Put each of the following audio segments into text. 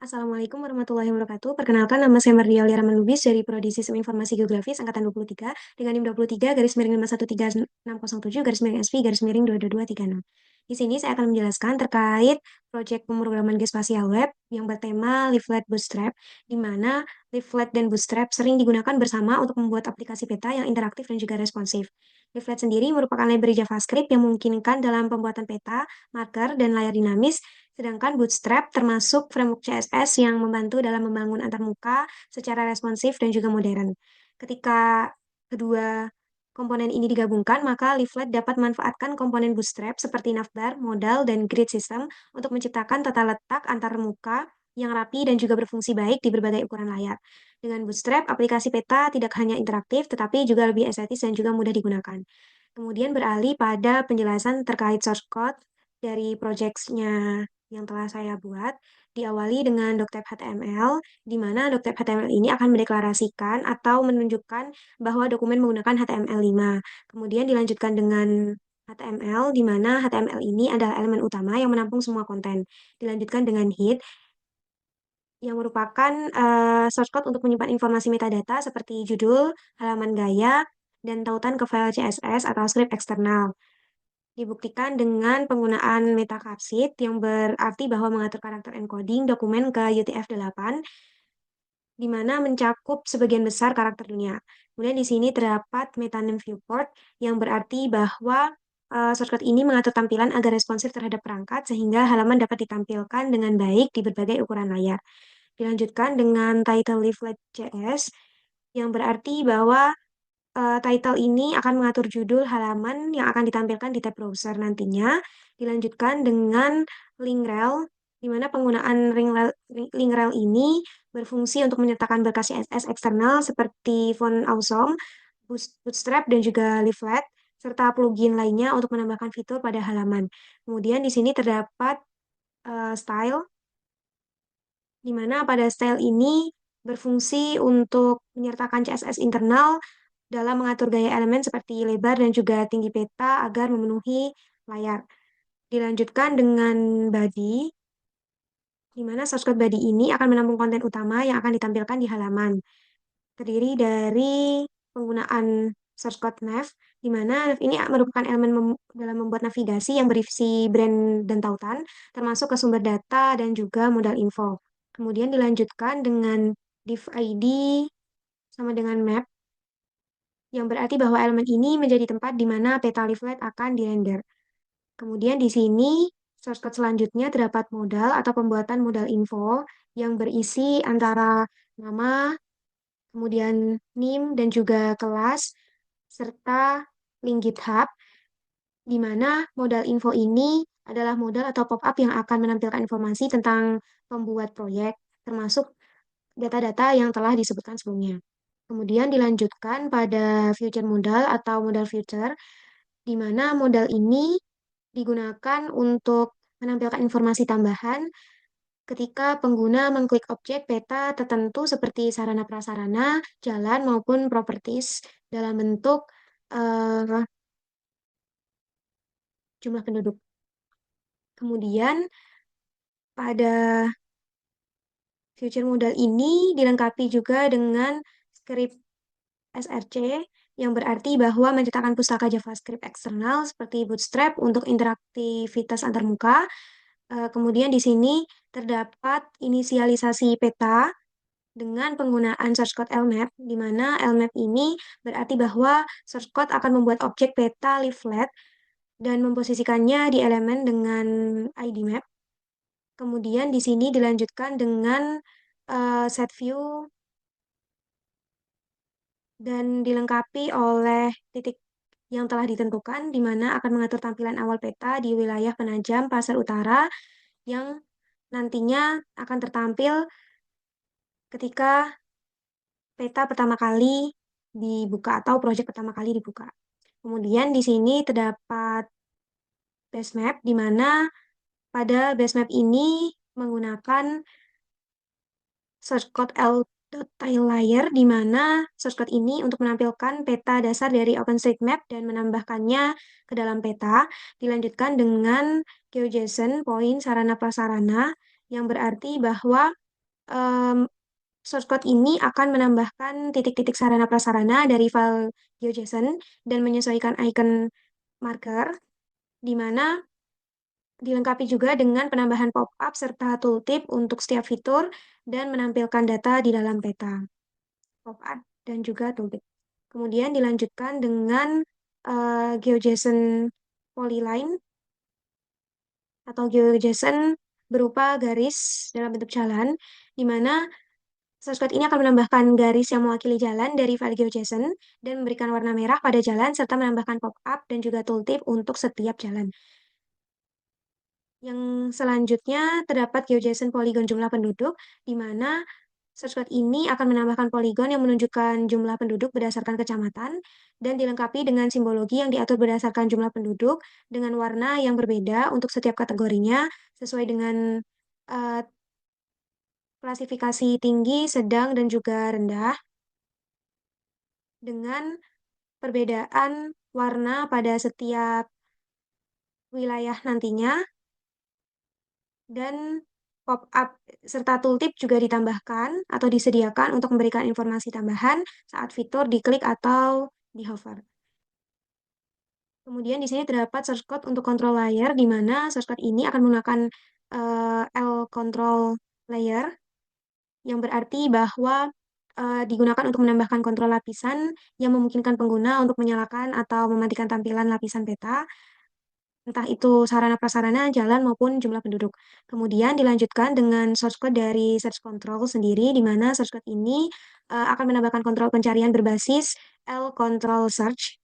Assalamualaikum warahmatullahi wabarakatuh. Perkenalkan, nama saya Mardiaulia Ramanubis dari Prodi Sistem Informasi Geografis Angkatan 23 dengan NIM 23 garis miring 513607 garis miring SV garis miring 22236. Di sini saya akan menjelaskan terkait proyek pemrograman geospasial web yang bertema Leaflet Bootstrap, di mana Leaflet dan Bootstrap sering digunakan bersama untuk membuat aplikasi peta yang interaktif dan juga responsif. Leaflet sendiri merupakan library JavaScript yang memungkinkan dalam pembuatan peta, marker, dan layar dinamis. Sedangkan Bootstrap termasuk framework CSS yang membantu dalam membangun antarmuka secara responsif dan juga modern. Ketika kedua komponen ini digabungkan, maka Leaflet dapat memanfaatkan komponen Bootstrap seperti navbar, modal, dan grid system untuk menciptakan tata letak antarmuka yang rapi dan juga berfungsi baik di berbagai ukuran layar. Dengan Bootstrap, aplikasi peta tidak hanya interaktif, tetapi juga lebih estetis dan juga mudah digunakan. Kemudian beralih pada penjelasan terkait source code dari projects-nya yang telah saya buat, diawali dengan doctype HTML, di mana doctype HTML ini akan mendeklarasikan atau menunjukkan bahwa dokumen menggunakan HTML5. Kemudian dilanjutkan dengan HTML, di mana HTML ini adalah elemen utama yang menampung semua konten. Dilanjutkan dengan head, yang merupakan source code untuk menyimpan informasi metadata seperti judul, halaman gaya, dan tautan ke file CSS atau script eksternal. Dibuktikan dengan penggunaan metacapsid yang berarti bahwa mengatur karakter encoding dokumen ke UTF-8 di mana mencakup sebagian besar karakter dunia. Kemudian di sini terdapat metanym viewport yang berarti bahwa source code ini mengatur tampilan agar responsif terhadap perangkat sehingga halaman dapat ditampilkan dengan baik di berbagai ukuran layar. Dilanjutkan dengan title leaflet.js yang berarti bahwa title ini akan mengatur judul halaman yang akan ditampilkan di tab browser nantinya. Dilanjutkan dengan link rel, di mana penggunaan link rel ini berfungsi untuk menyertakan berkas CSS eksternal seperti font awesome, bootstrap, dan juga leaflet, serta plugin lainnya untuk menambahkan fitur pada halaman. Kemudian di sini terdapat style, di mana pada style ini berfungsi untuk menyertakan CSS internal dalam mengatur gaya elemen seperti lebar dan juga tinggi peta agar memenuhi layar. Dilanjutkan dengan body, di mana source code body ini akan menampung konten utama yang akan ditampilkan di halaman. Terdiri dari penggunaan source code nav, di mana nav ini merupakan elemen dalam membuat navigasi yang berisi brand dan tautan, termasuk ke sumber data dan juga modal info. Kemudian dilanjutkan dengan div ID sama dengan map, yang berarti bahwa elemen ini menjadi tempat di mana peta leaflet akan dirender. Kemudian di sini, source code selanjutnya terdapat modal atau pembuatan modal info yang berisi antara nama, kemudian NIM dan juga kelas, serta link GitHub, di mana modal info ini adalah modal atau pop-up yang akan menampilkan informasi tentang pembuat proyek, termasuk data-data yang telah disebutkan sebelumnya. Kemudian dilanjutkan pada future modal atau modal future, di mana modal ini digunakan untuk menampilkan informasi tambahan ketika pengguna mengklik objek peta tertentu seperti sarana prasarana, jalan maupun properties dalam bentuk eh, jumlah penduduk. Kemudian pada future modal ini dilengkapi juga dengan script SRC yang berarti bahwa menciptakan pustaka JavaScript eksternal seperti Bootstrap untuk interaktivitas antarmuka. Kemudian di sini terdapat inisialisasi peta dengan penggunaan source code LMAP, di mana LMAP ini berarti bahwa source code akan membuat objek peta leaflet dan memposisikannya di elemen dengan ID map. Kemudian di sini dilanjutkan dengan set view dan dilengkapi oleh titik yang telah ditentukan, di mana akan mengatur tampilan awal peta di wilayah penajam pasar utara yang nantinya akan tertampil ketika peta pertama kali dibuka atau proyek pertama kali dibuka. Kemudian di sini terdapat base map, di mana pada base map ini menggunakan source code L.tileLayer, di mana source code ini untuk menampilkan peta dasar dari OpenStreetMap dan menambahkannya ke dalam peta, dilanjutkan dengan GeoJSON point sarana prasarana, yang berarti bahwa em, source code ini akan menambahkan titik-titik sarana prasarana dari file GeoJSON dan menyesuaikan icon marker, di mana dilengkapi juga dengan penambahan pop-up serta tooltip untuk setiap fitur dan menampilkan data di dalam peta. Pop-up dan juga tooltip. Kemudian dilanjutkan dengan GeoJSON polyline atau GeoJSON berupa garis dalam bentuk jalan, di mana source code ini akan menambahkan garis yang mewakili jalan dari file GeoJSON dan memberikan warna merah pada jalan serta menambahkan pop-up dan juga tooltip untuk setiap jalan. Yang selanjutnya terdapat GeoJSON polygon jumlah penduduk, di mana source code ini akan menambahkan poligon yang menunjukkan jumlah penduduk berdasarkan kecamatan dan dilengkapi dengan simbologi yang diatur berdasarkan jumlah penduduk dengan warna yang berbeda untuk setiap kategorinya sesuai dengan eh, klasifikasi tinggi, sedang, dan juga rendah dengan perbedaan warna pada setiap wilayah nantinya dan pop-up serta tooltip juga ditambahkan atau disediakan untuk memberikan informasi tambahan saat fitur diklik atau di hover. Kemudian di sini terdapat source code untuk control layer, di mana source code ini akan menggunakan L control layer, yang berarti bahwa digunakan untuk menambahkan kontrol lapisan yang memungkinkan pengguna untuk menyalakan atau mematikan tampilan lapisan peta, entah itu sarana prasarana, jalan, maupun jumlah penduduk. Kemudian dilanjutkan dengan source code dari search control sendiri, di mana source code ini akan menambahkan kontrol pencarian berbasis L control search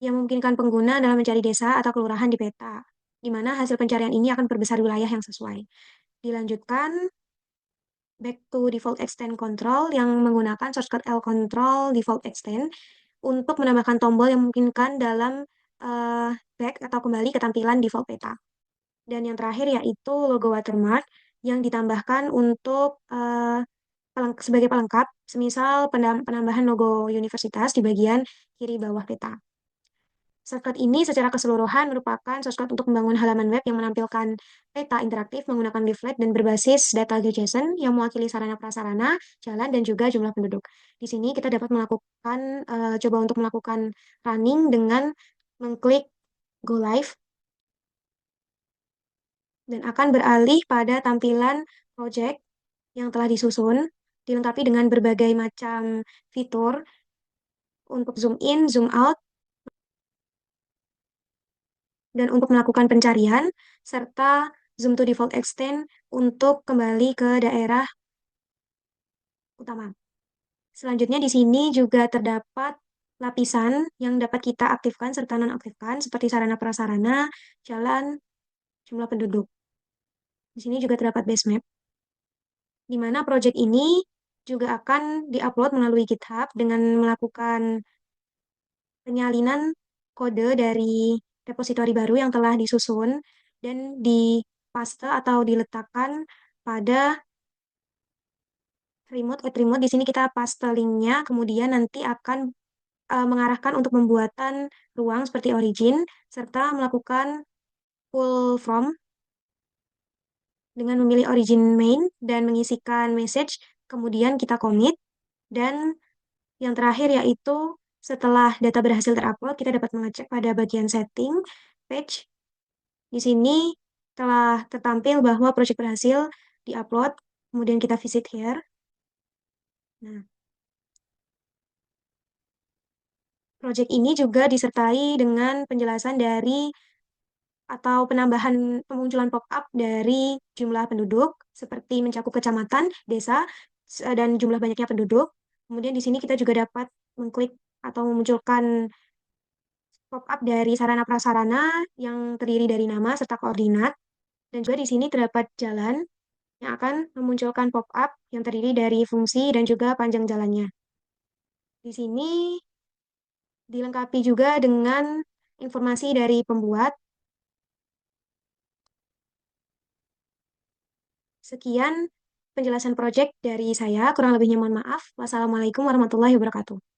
yang memungkinkan pengguna dalam mencari desa atau kelurahan di peta, di mana hasil pencarian ini akan perbesar wilayah yang sesuai. Dilanjutkan back to default extend control yang menggunakan source code L control default extend untuk menambahkan tombol yang memungkinkan dalam eh, back atau kembali ke tampilan default peta. Dan yang terakhir yaitu logo watermark yang ditambahkan untuk sebagai pelengkap, semisal penambahan logo universitas di bagian kiri bawah peta. Shortcut ini secara keseluruhan merupakan shortcut untuk membangun halaman web yang menampilkan peta interaktif menggunakan leaflet dan berbasis data GeoJSON yang mewakili sarana prasarana, jalan, dan juga jumlah penduduk. Di sini kita dapat melakukan, coba untuk melakukan running dengan mengklik Go Live dan akan beralih pada tampilan project yang telah disusun, dilengkapi dengan berbagai macam fitur untuk zoom in, zoom out, dan untuk melakukan pencarian, serta zoom to default extend untuk kembali ke daerah utama. Selanjutnya di sini juga terdapat lapisan yang dapat kita aktifkan serta nonaktifkan seperti sarana prasarana, jalan, jumlah penduduk. Di sini juga terdapat base map, di mana project ini juga akan diupload melalui GitHub dengan melakukan penyalinan kode dari repositori baru yang telah disusun dan dipaste atau diletakkan pada remote. Remote di sini kita paste linknya, kemudian nanti akan mengarahkan untuk pembuatan ruang seperti origin serta melakukan pull from dengan memilih origin main dan mengisikan message, kemudian kita commit dan yang terakhir yaitu setelah data berhasil terupload, kita dapat mengecek pada bagian setting page. Di sini telah tertampil bahwa project berhasil diupload, kemudian kita visit here. Nah, project ini juga disertai dengan penjelasan dari atau penambahan pemunculan pop-up dari jumlah penduduk, seperti mencakup kecamatan, desa, dan jumlah banyaknya penduduk. Kemudian di sini kita juga dapat mengklik atau memunculkan pop-up dari sarana prasarana yang terdiri dari nama serta koordinat. Dan juga di sini terdapat jalan yang akan memunculkan pop-up yang terdiri dari fungsi dan juga panjang jalannya. Di sini dilengkapi juga dengan informasi dari pembuat. Sekian penjelasan proyek dari saya, kurang lebihnya mohon maaf. Wassalamualaikum warahmatullahi wabarakatuh.